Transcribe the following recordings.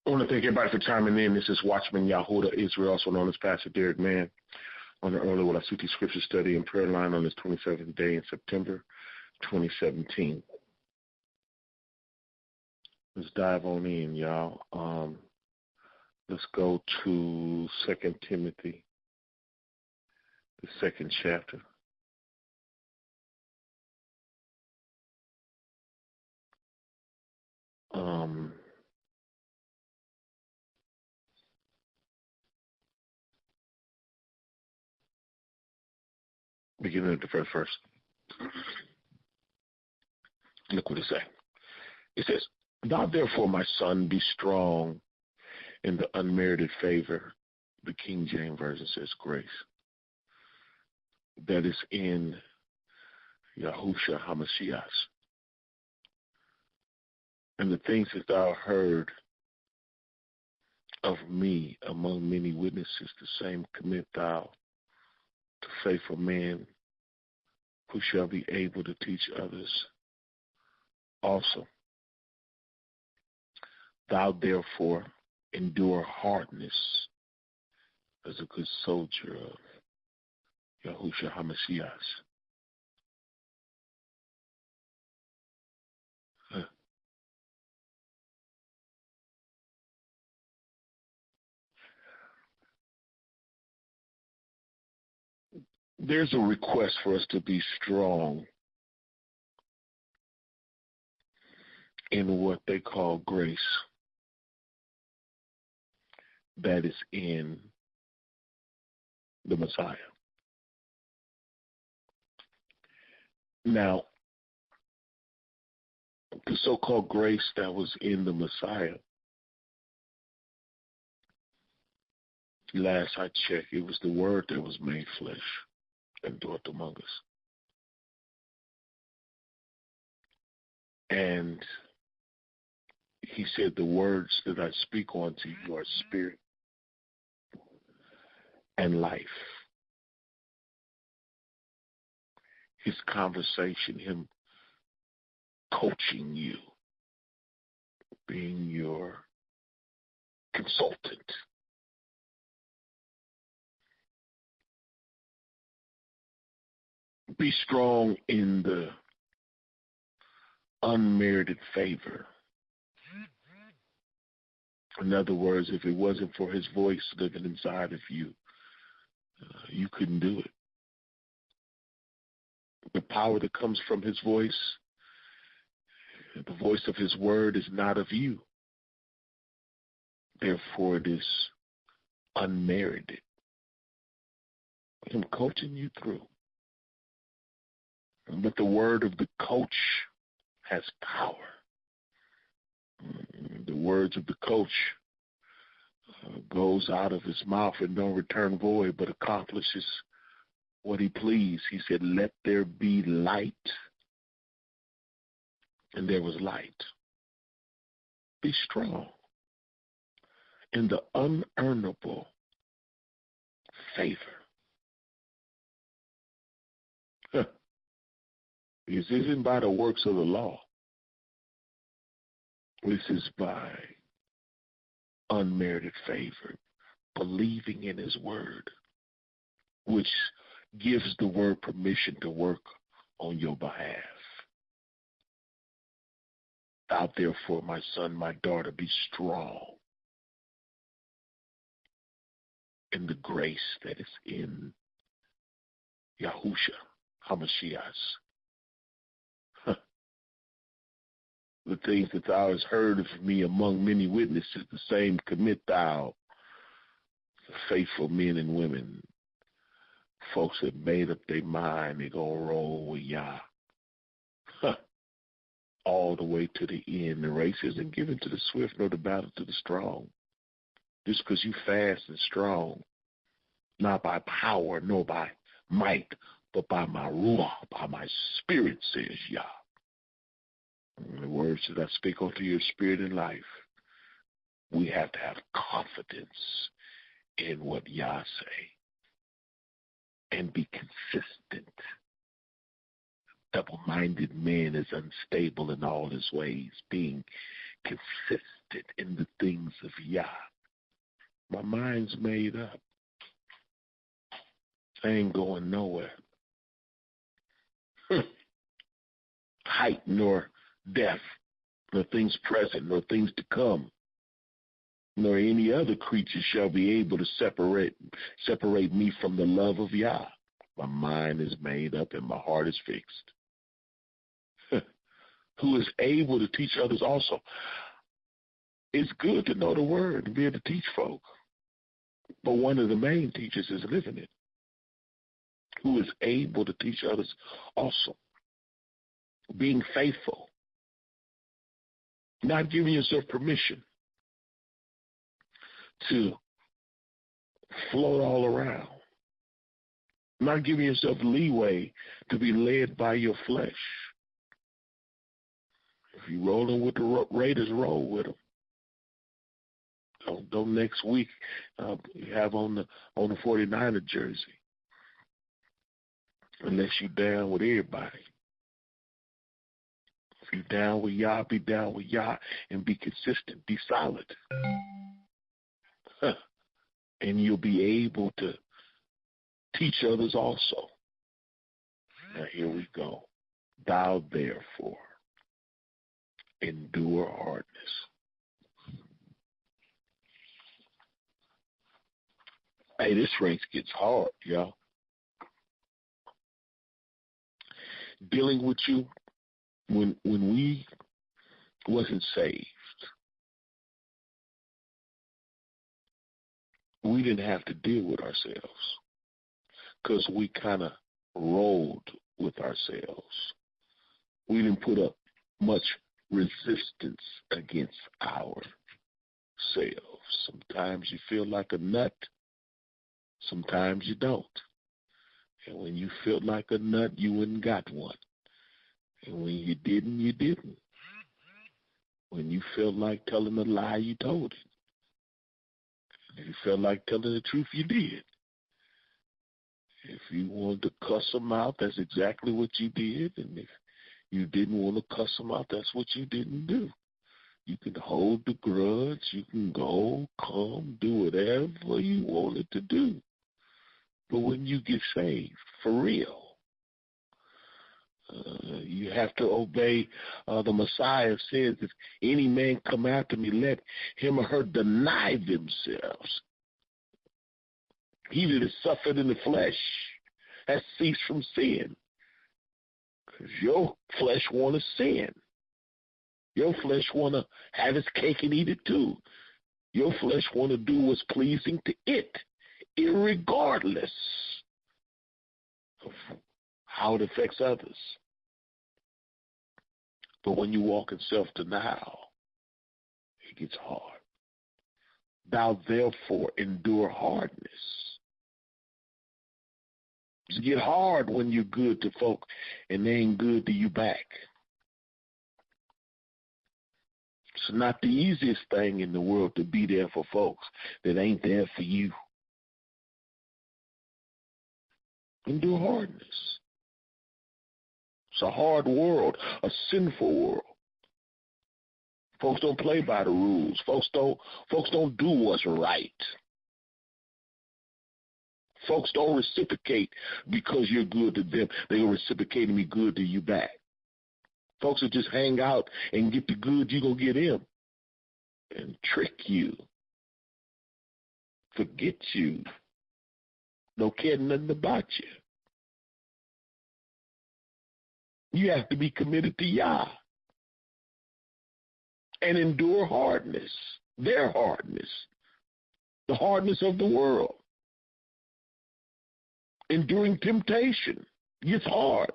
I want to thank everybody for chiming in. This is Watchman Yahudah Israel, also known as Pastor Derek Mann, on the Early Wallasuti Scripture Study and Prayer Line on this 27th day in September 2017. Let's dive on in, y'all. Let's go to 2 Timothy, the 2nd chapter. Beginning at the first verse. Look what it says. It says, "Thou therefore, my son, be strong in the unmerited favor," the King James Version says grace, "that is in Yahudah HaMashiach. And the things that thou heard of me among many witnesses, the same commit thou to faithful men who shall be able to teach others also. Thou therefore endure hardness as a good soldier of Yahudah HaMashiach." There's a request for us to be strong in what they call grace, that is in the Messiah. Now, the so-called grace that was in the Messiah, last I checked, it was the Word that was made flesh and dwelt among us. And he said, "The words that I speak unto you are spirit and life." His conversation, him coaching you, being your consultant. Be strong in the unmerited favor. In other words, if it wasn't for his voice living inside of you, you couldn't do it. The power that comes from his voice, the voice of his word, is not of you. Therefore, it is unmerited. Him coaching you through. But the word of the coach has power. The words of the coach goes out of his mouth and don't return void, but accomplishes what he pleased. He said, "Let there be light," and there was light. Be strong in the unearnable favor. This isn't by the works of the law. This is by unmerited favor, believing in his word, which gives the word permission to work on your behalf. "Thou therefore, my son, my daughter, be strong in the grace that is in Yahudah HaMashiach. The things that thou hast heard of me among many witnesses, the same commit thou to faithful men and women." Folks that made up their mind they're going to roll with Yah. All the way to the end. The race isn't given to the swift nor the battle to the strong. Just because you fast and strong, not by power nor by might, but by my ruach, by my spirit, says Yah. And the words that I speak unto your spirit and life, we have to have confidence in what Yah say and be consistent. Double-minded man is unstable in all his ways, being consistent in the things of Yah. My mind's made up. I ain't going nowhere. Height nor depth, nor things present, nor things to come, nor any other creature shall be able to separate me from the love of Yah. My mind is made up and my heart is fixed. Who is able to teach others also. It's good to know the word and be able to teach folk. But one of the main teachers is living it. Who is able to teach others also. Being faithful. Not giving yourself permission to float all around. Not giving yourself leeway to be led by your flesh. If you're rolling with the Raiders, roll with them. Don't next week have on the 49er jersey. Unless you're down with everybody. If you're down with Yah, be down with Yah and be consistent, be solid. And you'll be able to teach others also. Now here we go. Thou therefore endure hardness. Hey, this race gets hard, y'all. Dealing with you when we wasn't saved, we didn't have to deal with ourselves because we kind of rolled with ourselves. We didn't put up much resistance against ourselves. Sometimes you feel like a nut. Sometimes you don't. And when you felt like a nut, you wouldn't got one. And when you didn't, you didn't. When you felt like telling a lie, you told it. And if you felt like telling the truth, you did. If you wanted to cuss them out, that's exactly what you did. And if you didn't want to cuss them out, that's what you didn't do. You can hold the grudge. You can go, come, do whatever you wanted to do. But when you get saved, for real, you have to obey the Messiah says, if any man come after me, let him or her deny themselves. He that is suffered in the flesh has ceased from sin. Because your flesh want to sin. Your flesh want to have its cake and eat it too. Your flesh want to do what's pleasing to it, irregardless of how it affects others. But when you walk in self-denial, it gets hard. Thou therefore endure hardness. It get hard when you're good to folk and they ain't good to you back. It's not the easiest thing in the world to be there for folks that ain't there for you. Endure hardness. It's a hard world, a sinful world. Folks don't play by the rules. Folks don't do what's right. Folks don't reciprocate because you're good to them. They're reciprocating me good to you back. Folks will just hang out and get the good you're going to get them and trick you, forget you, don't care nothing about you. You have to be committed to Yah and endure hardness, their hardness, the hardness of the world. Enduring temptation gets hard.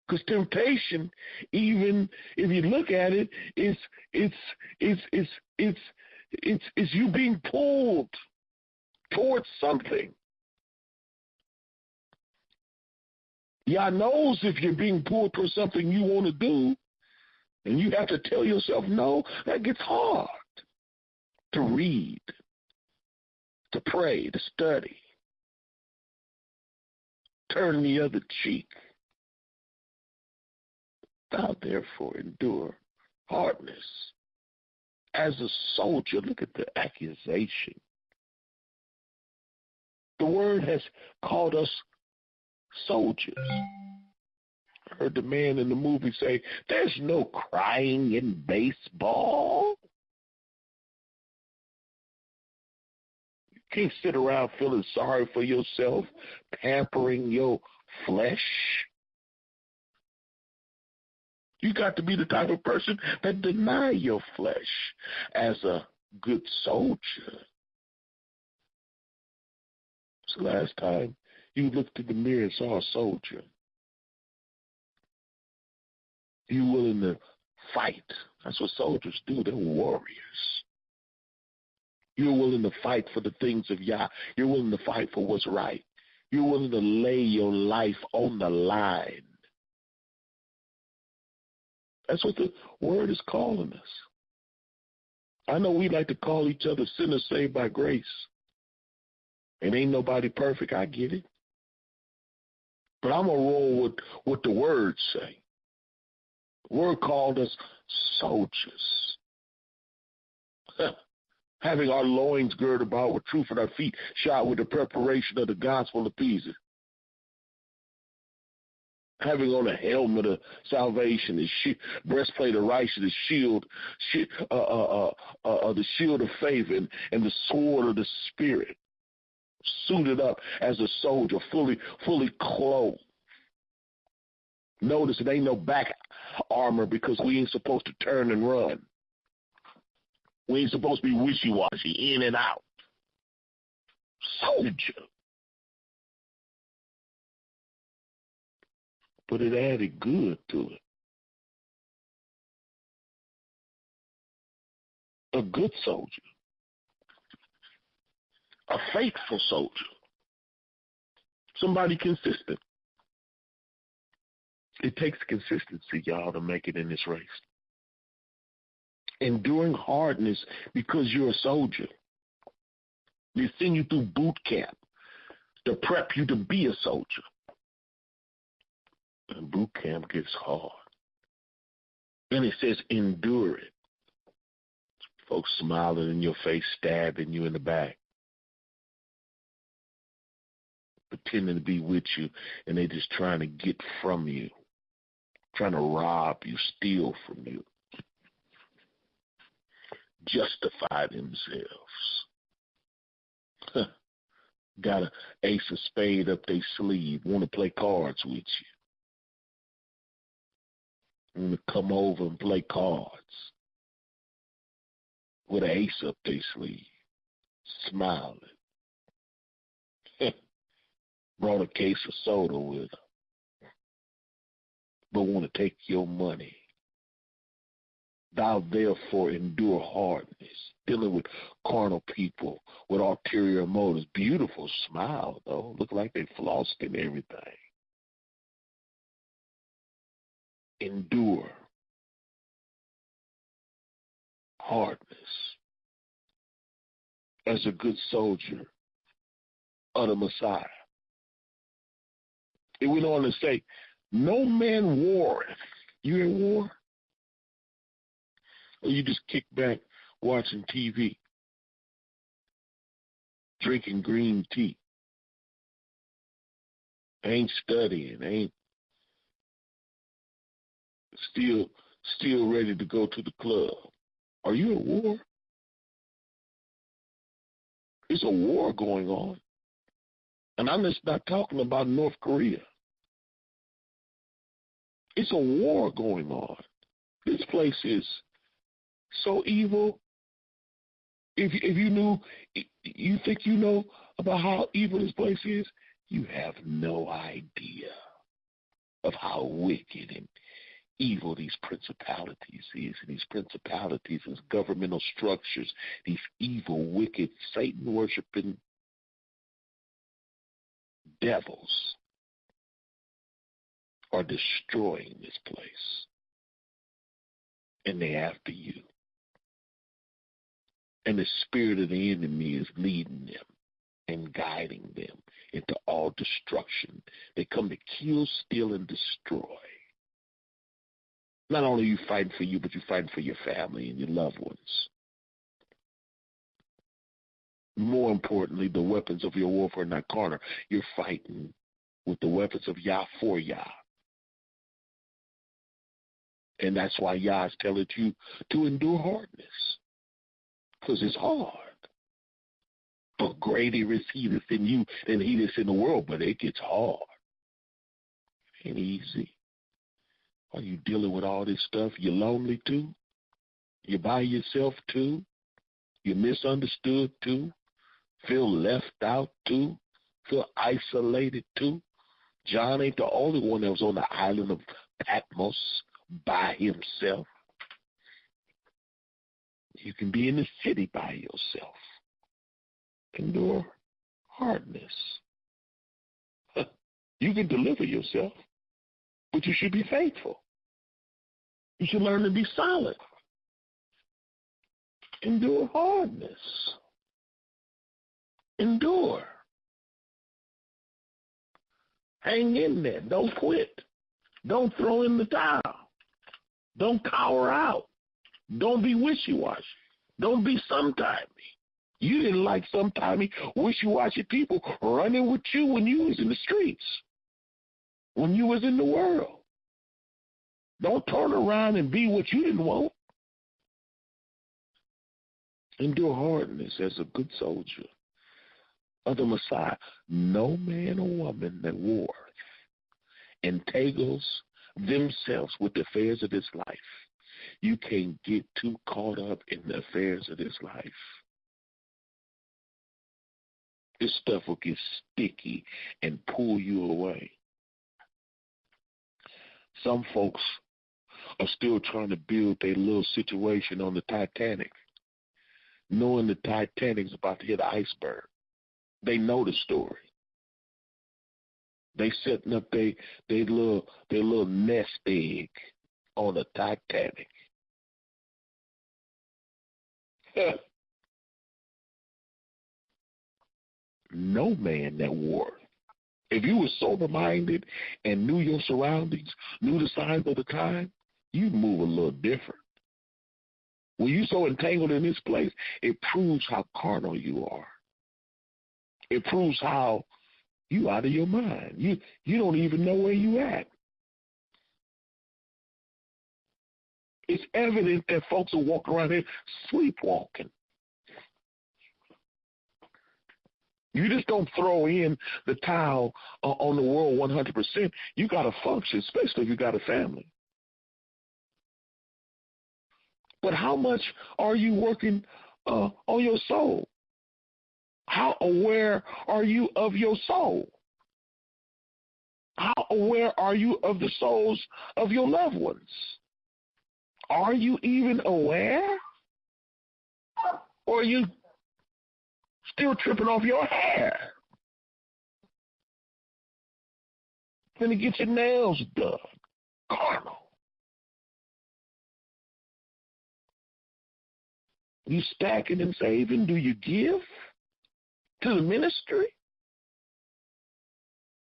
Because temptation, even if you look at it, it's you being pulled towards something. Yah knows if you're being pulled towards something you want to do, and you have to tell yourself no, that gets hard. To read, to pray, to study, turn the other cheek. Thou therefore endure hardness as a soldier, look at the accusation. The word has called us soldiers. I heard the man in the movie say, there's no crying in baseball. You can't sit around feeling sorry for yourself, pampering your flesh. You got to be the type of person that deny your flesh as a good soldier. It's the last time you looked in the mirror and saw a soldier. You willing to fight. That's what soldiers do. They're warriors. You're willing to fight for the things of Yah. You're willing to fight for what's right. You're willing to lay your life on the line. That's what the word is calling us. I know we like to call each other sinners saved by grace. And ain't nobody perfect. I get it. But I'm going to roll with what the words say. The word called us soldiers. Having our loins girded about with truth and our feet shod with the preparation of the gospel of peace. Having on a helmet of salvation, the breastplate of righteousness, the shield of faith, and the sword of the Spirit. Suited up as a soldier, fully clothed. Notice it ain't no back armor because we ain't supposed to turn and run. We ain't supposed to be wishy-washy, in and out. Soldier. But it added good to it. A good soldier. A faithful soldier. Somebody consistent. It takes consistency, y'all, to make it in this race. Enduring hardness because you're a soldier. They send you through boot camp to prep you to be a soldier. And boot camp gets hard. And it says endure it. Folks smiling in your face, stabbing you in the back. Pretending to be with you, and they just trying to get from you. Trying to rob you, steal from you. Justify themselves. Got an ace of spade up their sleeve. Want to play cards with you. Want to come over and play cards. With an ace up their sleeve. Smiling. Brought a case of soda with them. But want to take your money. Thou therefore endure hardness, dealing with carnal people with ulterior motives. Beautiful smile, though. Look like they flossed and everything. Endure hardness as a good soldier of the Messiah. It went on to say, no man warreth. You in war? Or you just kick back watching TV, drinking green tea, ain't studying, ain't still ready to go to the club. Are you at war? There's a war going on. And I'm just not talking about North Korea. It's a war going on. This place is so evil. If you knew, you think you know about how evil this place is, you have no idea of how wicked and evil these principalities is. And these principalities is governmental structures, these evil, wicked, Satan-worshiping devils are destroying this place. And they're after you. And the spirit of the enemy is leading them and guiding them into all destruction. They come to kill, steal, and destroy. Not only are you fighting for you, but you're fighting for your family and your loved ones. More importantly, the weapons of your warfare are not carnal. You're fighting with the weapons of Yah for Yah. And that's why Yah is telling you to endure hardness. Because it's hard. But greater is he that's in you than he that's in the world. But it gets hard. It ain't easy. Are you dealing with all this stuff? You're lonely too? You're by yourself too? You're misunderstood too? Feel left out too? Feel isolated too? John ain't the only one that was on the island of Patmos by himself. You can be in the city by yourself. Endure hardness. You can deliver yourself, but you should be faithful. You should learn to be solid. Endure hardness. Endure. Hang in there. Don't quit. Don't throw in the towel. Don't cower out. Don't be wishy-washy. Don't be sometimey. You didn't like sometimey, wishy-washy people running with you when you was in the streets, when you was in the world. Don't turn around and be what you didn't want. Endure hardness as a good soldier of the Messiah. No man or woman that warreth entangles themselves with the affairs of this life. You can't get too caught up in the affairs of this life. This stuff will get sticky and pull you away. Some folks are still trying to build their little situation on the Titanic, knowing the Titanic's about to hit an iceberg. They know the story. They setting up their little nest egg on the Titanic. No man that warreth. If you were sober-minded and knew your surroundings, knew the signs of the time, you'd move a little different. When you're so entangled in this place, it proves how carnal you are. It proves how you out of your mind. You don't even know where you at. It's evident that folks are walking around here sleepwalking. You just don't throw in the towel on the world 100%. You got to function, especially if you got a family. But how much are you working on your soul? How aware are you of your soul? How aware are you of the souls of your loved ones? Are you even aware? Or are you still tripping off your hair? Finna get your nails done. Carnal. You stacking and saving? Do you give to the ministry?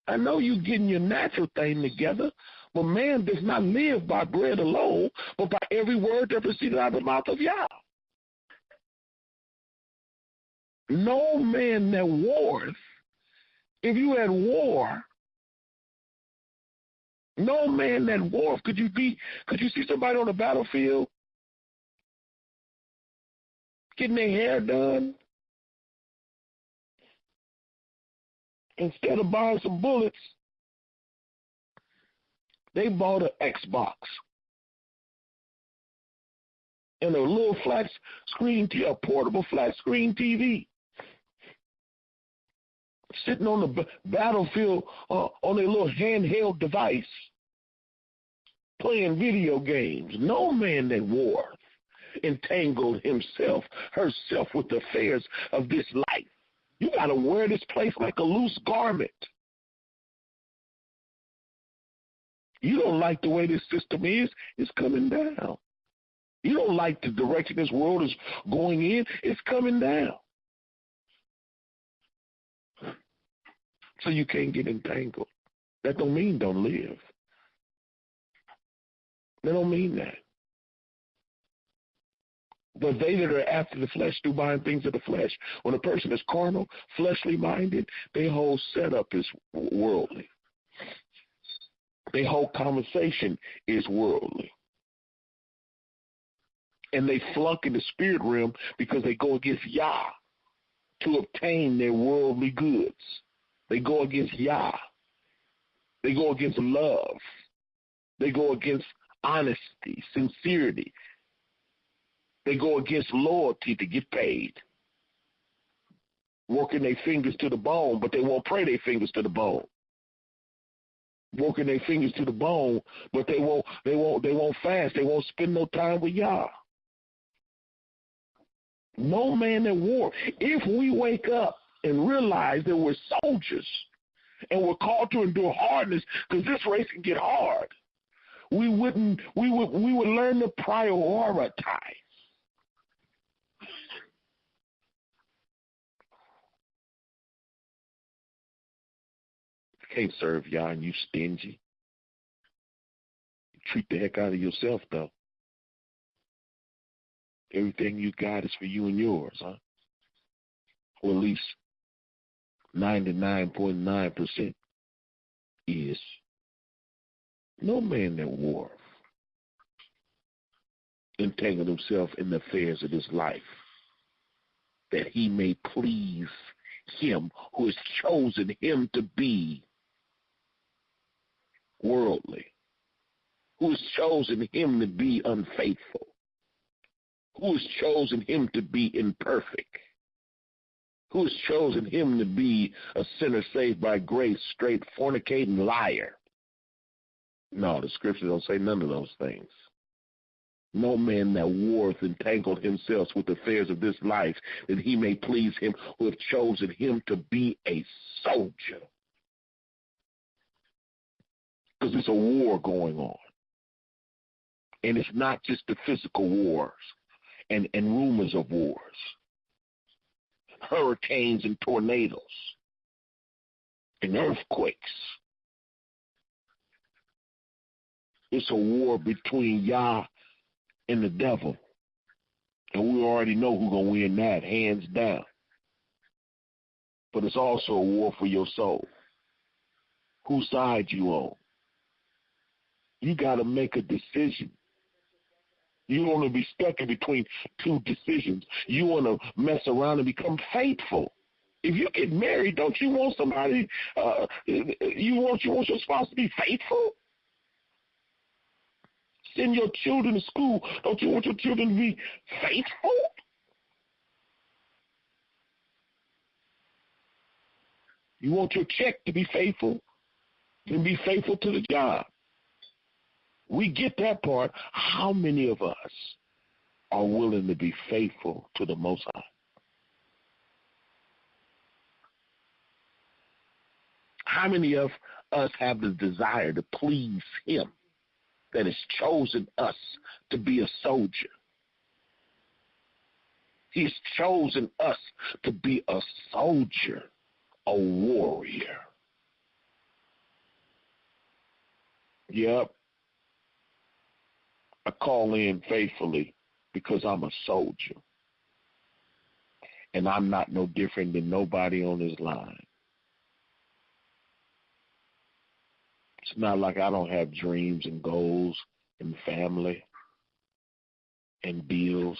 I know you getting your natural thing together, but man does not live by bread alone, but by every word that proceeded out of the mouth of Yah. No man that warreth, if you had war, no man that warreth, could you see somebody on the battlefield getting their hair done? Instead of buying some bullets, they bought an Xbox and a little flat screen, a portable flat screen TV, sitting on the battlefield on a little handheld device, playing video games. No man that warreth entangled herself with the affairs of this life. You got to wear this place like a loose garment. You don't like the way this system is, it's coming down. You don't like the direction this world is going in, it's coming down. So you can't get entangled. That don't mean don't live. That don't mean that. But they that are after the flesh do mind things of the flesh. When a person is carnal, fleshly minded, their whole setup is worldly. Their whole conversation is worldly. And they flunk in the spirit realm because they go against Yah to obtain their worldly goods. They go against Yah. They go against love. They go against honesty, sincerity. They go against loyalty to get paid. Working their fingers to the bone, but they won't pray their fingers to the bone. Working their fingers to the bone, but they won't fast. They won't spend no time with Yah. No man at war. If we wake up and realize that we're soldiers and we're called to endure hardness, because this race can get hard, we would learn to prioritize. You can't serve Yah and you stingy. You treat the heck out of yourself, though. Everything you got is for you and yours, huh? Or at least 99.9% is. No man that warreth entangled himself in the affairs of this life, that he may please him who has chosen him to be worldly, who has chosen him to be unfaithful, who has chosen him to be imperfect, who has chosen him to be a sinner saved by grace, straight fornicating liar. No, the scriptures don't say none of those things. No man that warreth entangled himself with the affairs of this life, that he may please him who have chosen him to be a soldier. Because there's a war going on. And it's not just the physical wars and rumors of wars, hurricanes and tornadoes and earthquakes. It's a war between Yah and the devil. And we already know who's going to win that, hands down. But it's also a war for your soul. Whose side you on? You got to make a decision. You don't want to be stuck in between two decisions. You want to mess around and become faithful. If you get married, don't you want somebody, you want your spouse to be faithful? Send your children to school. Don't you want your children to be faithful? You want your check to be faithful and be faithful to the job. We get that part. How many of us are willing to be faithful to the Most High? How many of us have the desire to please Him that has chosen us to be a soldier? He's chosen us to be a soldier, a warrior. Yep. I call in faithfully because I'm a soldier. And I'm not no different than nobody on this line. It's not like I don't have dreams and goals and family and bills.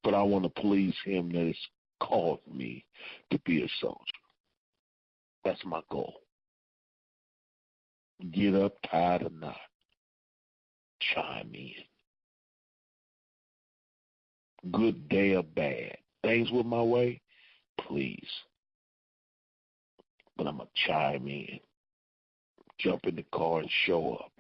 But I want to please Him that has called me to be a soldier. That's my goal. Get up, tired or not, chime in. Good day or bad. Things with my way, please. But I'm going to chime in. Jump in the car and show up.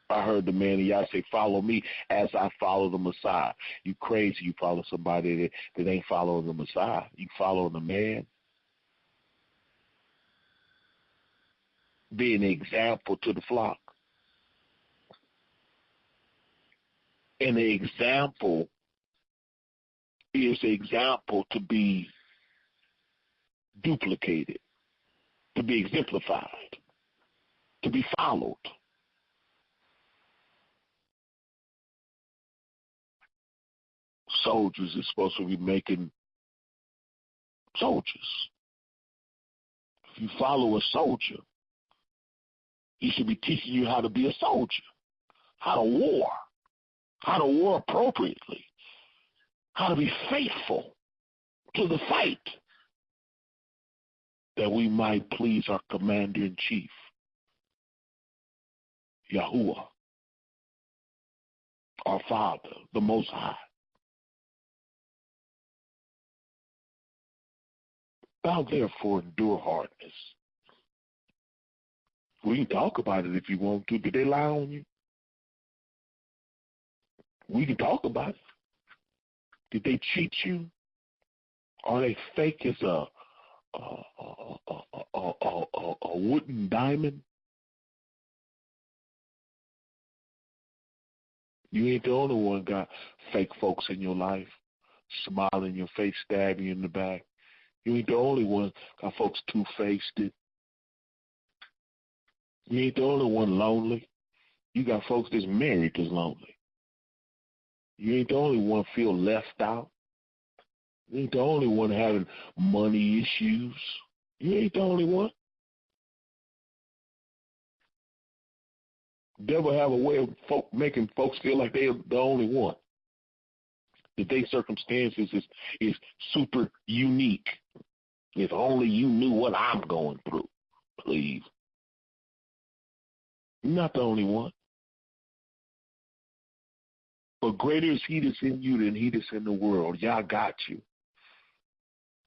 I heard the man of Yah say, follow me as I follow the Messiah. You crazy, you follow somebody that ain't following the Messiah. You following the man. Be an example to the flock. And the example is the example to be duplicated, to be exemplified, to be followed. Soldiers is supposed to be making soldiers. If you follow a soldier, he should be teaching you how to be a soldier, how to war appropriately, how to be faithful to the fight, that we might please our commander-in-chief, Yahudah, our Father, the Most High. Thou therefore endure hardness. We can talk about it if you want to. Did they lie on you? We can talk about it. Did they cheat you? Are they fake as a wooden diamond? You ain't the only one got fake folks in your life, smiling in your face, stabbing you in the back. You ain't the only one got folks two-faced. You ain't the only one lonely. You got folks that's married that's lonely. You ain't the only one feel left out. You ain't the only one having money issues. You ain't the only one. Devil have a way of making folks feel like they're the only one. That their circumstances is super unique. If only you knew what I'm going through, please. You're not the only one. But greater is he that's in you than he that's in the world. Yah got you.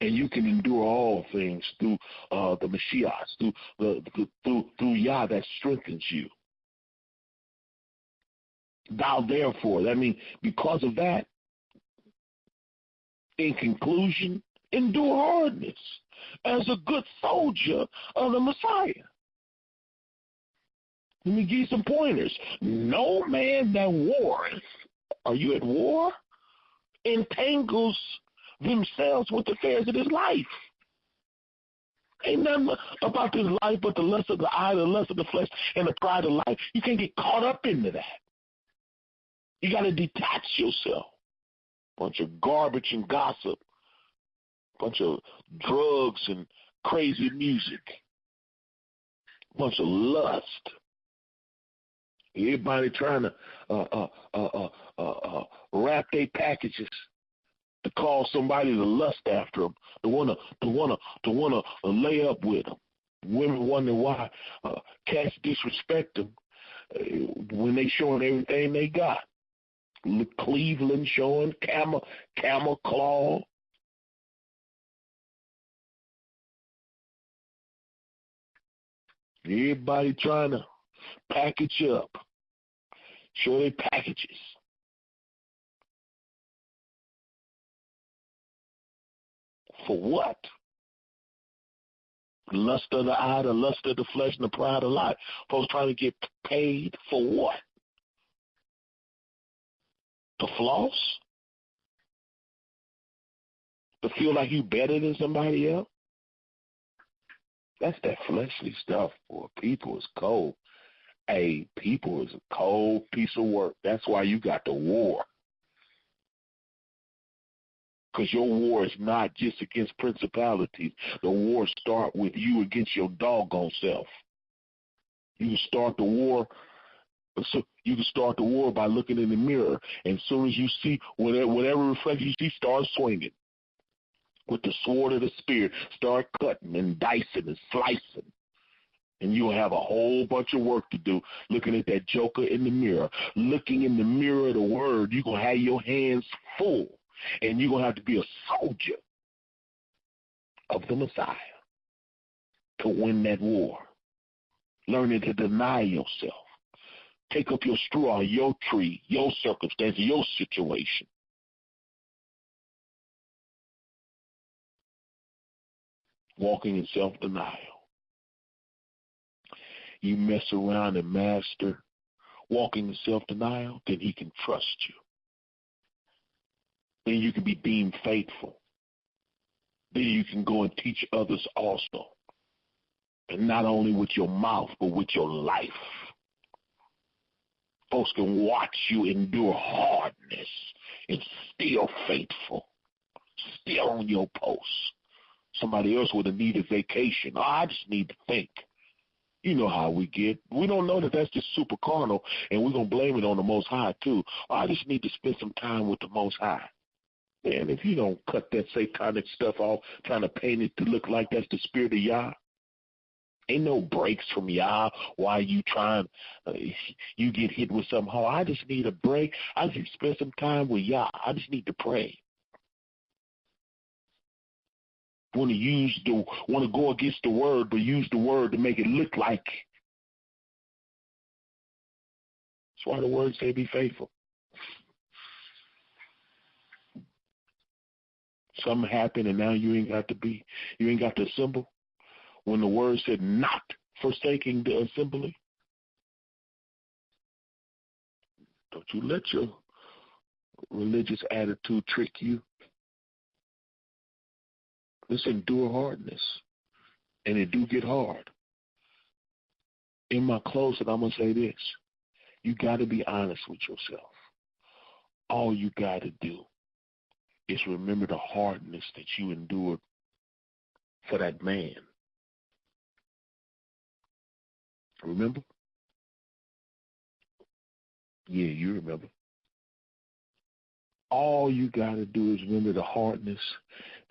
And you can endure all things through the Mashiach, through Yah that strengthens you. Thou therefore, that means because of that, in conclusion, endure hardness as a good soldier of the Messiah. Let me give you some pointers. No man that warreth, are you at war? Entangles themselves with the affairs of this life. Ain't nothing about this life but the lust of the eye, the lust of the flesh, and the pride of life. You can't get caught up into that. You got to detach yourself. Bunch of garbage and gossip. Bunch of drugs and crazy music. Bunch of lust. Everybody trying to wrap their packages to call somebody to lust after them, to wanna lay up with them. Women wonder why cats disrespect them when they showing everything they got. Cleveland showing camel claw. Everybody trying to package up, show their packages. For what? Lust of the eye, the lust of the flesh, and the pride of life. Folks trying to get paid for what? To floss? To feel like you better than somebody else? That's that fleshly stuff, boy. People is cold. Hey, people is a cold piece of work. That's why you got the war. Because your war is not just against principalities. The war starts with you against your doggone self. You can start the war. So you can start the war by looking in the mirror, and as soon as you see whatever reflection you see, start swinging with the sword of the Spirit. Start cutting and dicing and slicing, and you'll have a whole bunch of work to do. Looking at that joker in the mirror, looking in the mirror of the Word, you're gonna have your hands full, and you're gonna have to be a soldier of the Messiah to win that war. Learning to deny yourself. Take up your straw, your tree, your circumstance, your situation. Walking in self-denial. You mess around and master walking in self-denial, then he can trust you. Then you can be deemed faithful. then you can go and teach others also. And not only with your mouth, but with your life. Folks can watch you endure hardness and still faithful, still on your post. Somebody else would have needed vacation. Oh, I just need to think. You know how we get. We don't know that that's just super carnal, and we're going to blame it on the Most High, too. Oh, I just need to spend some time with the Most High. And if you don't cut that satanic stuff off, trying to paint it to look like that's the spirit of Yah, ain't no breaks from Yah while you trying, you get hit with something. Oh, I just need a break. I just spend some time with Yah. I just need to pray. Want to go against the word, but use the word to make it look like. That's why the word say be faithful. Something happened and now you ain't got to assemble. When the word said not forsaking the assembly, don't you let your religious attitude trick you. Let's endure hardness, and it do get hard. In my closing, I'm going to say this. You got to be honest with yourself. All you got to do is remember the hardness that you endured for that man. Remember? Yeah, you remember. All you got to do is remember the hardness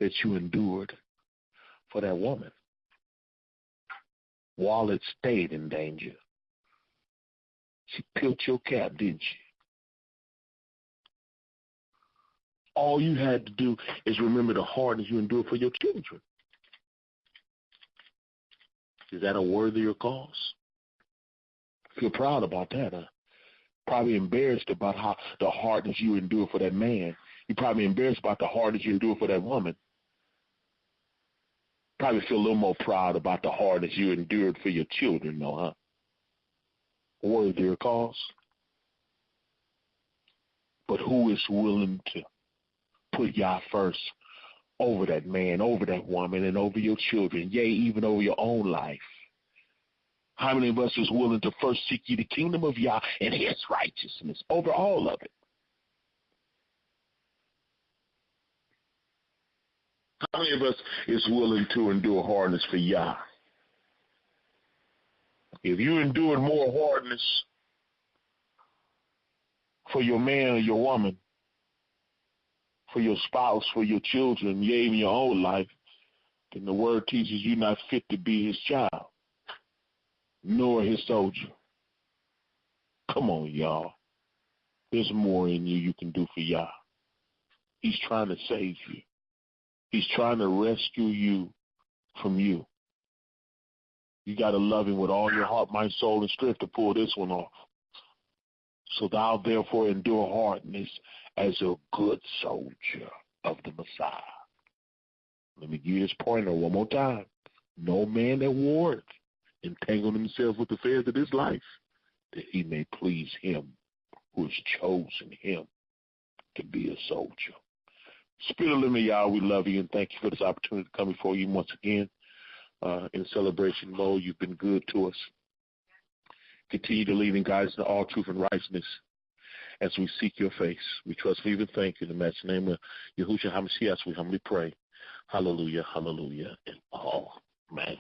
that you endured for that woman while it stayed in danger. She peeled your cap, didn't she? All you had to do is remember the hardness you endured for your children. Is that a worthier cause? Feel proud about that, huh? Probably embarrassed about how the hardness you endured for that man. You're probably embarrassed about the hardness you endured for that woman. Probably feel a little more proud about the hardness you endured for your children, though, huh? Worthier cause. But who is willing to put Yah first over that man, over that woman, and over your children, yea, even over your own life? How many of us is willing to first seek ye the kingdom of Yah and his righteousness over all of it? How many of us is willing to endure hardness for Yah? If you endured more hardness for your man or your woman, for your spouse, for your children, yea, even your own life, then the word teaches you not fit to be his child, nor his soldier. Come on, y'all. There's more in you can do for Yah. He's trying to save you. He's trying to rescue you from you. You got to love him with all your heart, mind, soul, and strength to pull this one off. So thou therefore endure hardness as a good soldier of the Messiah. Let me give you this pointer one more time. No man that warreth entangled himself with the affairs of this life, that he may please him who has chosen him to be a soldier. Spirit of living Yah, we love you and thank you for this opportunity to come before you once again in celebration mode. You've been good to us. Continue to lead and guide us in all truth and righteousness as we seek your face. We trust, believe, and thank you. In the master name of Yahudah HaMashiach, we humbly pray. Hallelujah, hallelujah, and amen.